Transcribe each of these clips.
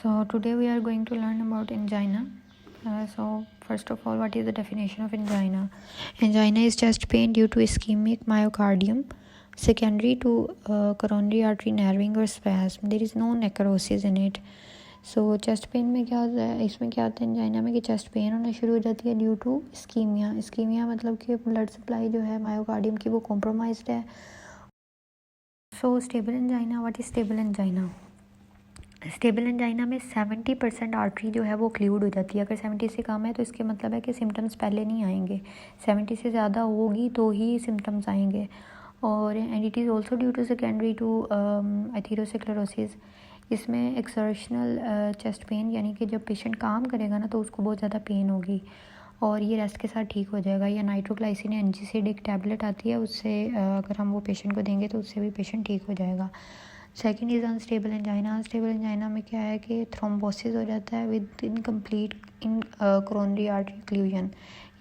So today we are going to learn about angina. So first of all, what is the definition of angina? Angina is chest pain due to ischemic myocardium secondary to coronary artery narrowing or spasm. There is no necrosis in it. So chest pain में क्या होता है, इसमें क्या होता है angina में कि चेस्ट पेन होना शुरू हो जाती है ड्यू टू इस्कीमिया मतलब कि ब्लड सप्लाई जो है मायोकार्डियम की वो कॉम्प्रोमाइज्ड है. सो stable angina, what is stable angina? Stable angina में 70% आर्टरी जो है वो क्लूड हो जाती है. अगर 70 से कम है तो इसके मतलब है कि सिम्टम्स पहले नहीं आएंगे. 70 से ज़्यादा होगी तो ही सिम्टम्स आएंगे. और and it is also due to secondary to atherosclerosis. इसमें एक्सर्शनल चेस्ट पेन यानी कि जब पेशेंट काम करेगा ना तो उसको बहुत ज़्यादा पेन होगी और ये रेस्ट के साथ ठीक हो जाएगा. या नाइट्रोग्लाइसिन एंजीसिड एक टैबलेट आती है, उससे अगर हम वो पेशेंट को देंगे तो उससे भी पेशेंट ठीक हो जाएगा. Second is unstable angina. Unstable angina में क्या है कि थ्रोम्बोसिस हो जाता है with incomplete in coronary artery क्लूजन,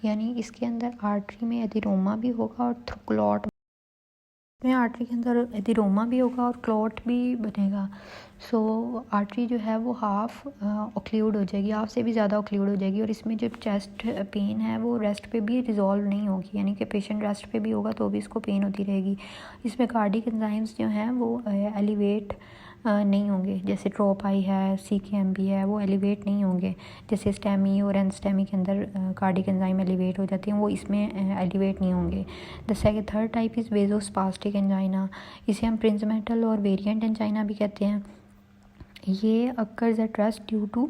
यानी इसके अंदर आर्टरी में एडिरोमा भी होगा और क्लॉट में आर्टरी के अंदर एडिरोमा भी होगा और क्लॉट भी बनेगा. सो आर्टरी जो है वो हाफ ऑक्लूड हो जाएगी, हाफ से भी ज़्यादा ऑक्लूड हो जाएगी. और इसमें जो चेस्ट पेन है वो रेस्ट पे भी रिजॉल्व नहीं होगी, यानी कि पेशेंट रेस्ट पे भी होगा तो भी इसको पेन होती रहेगी. इसमें कार्डिक एंजाइम्स जो हैं वो एलिवेट नहीं होंगे. जैसे ट्रोप आई है, CKMB है, वो एलिवेट नहीं होंगे. जैसे स्टेमी और एनस्टेमी के अंदर कार्डिक एंजाइम एलिवेट हो जाती हैं, वो इसमें एलिवेट नहीं होंगे. Third type is vasospastic angina. इसे हम प्रिंजमेटल और वेरिएंट एंजाइना भी कहते हैं. ये occurs at rest due to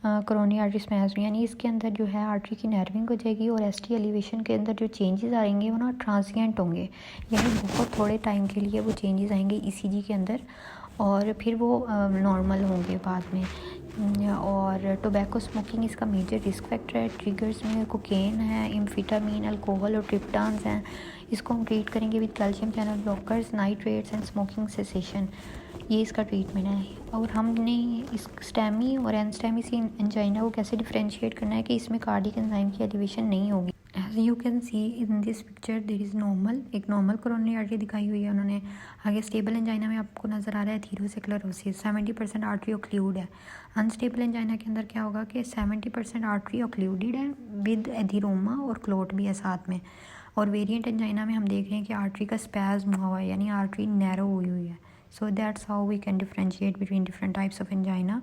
coronary artery spasm, यानी इसके अंदर जो है आर्टरी की नर्विंग हो जाएगी और ST एलिवेशन के अंदर जो चेंजेस आएंगे वो ना ट्रांसिएंट होंगे, यानी बहुत थोड़े टाइम के लिए वो चेंजेस आएंगे ECG के अंदर और फिर वो नॉर्मल होंगे बाद में. और टोबैको स्मोकिंग इसका मेजर रिस्क फैक्टर है. ट्रिगर्स में कोकेन है, एम्फेटामिन, अल्कोहल और ट्रिप्टान्स हैं. इसको हम ट्रीट करेंगे with calcium channel blockers, nitrates and smoking cessation. ये इसका ट्रीटमेंट है. और हमने इस स्टेमी और एनस्टेमी सी एंजाइना को कैसे डिफरेंशिएट करना है कि इसमें कार्डिक एंजाइम की एलिवेशन नहीं होगी. As you can see in this picture there is normal, एक नॉर्मल कोरोनरी आर्टरी दिखाई हुई है उन्होंने. आगे स्टेबल एंजाइना में आपको नज़र आ रहा है एथेरोस्क्लेरोसिस, 70% आर्टरी ऑक्लूड है. अनस्टेबल एंजाइना के अंदर क्या होगा कि 70% आर्टरी ऑक्लूडेड है विद एडिरोमा और क्लोट भी है साथ में. और वेरिएंट एंजाइना में हम देख रहे हैं कि आर्टरी का स्पैज्म हुआ है, यानी आर्टरी नैरो हुई है. So that's how we can differentiate between different types of angina.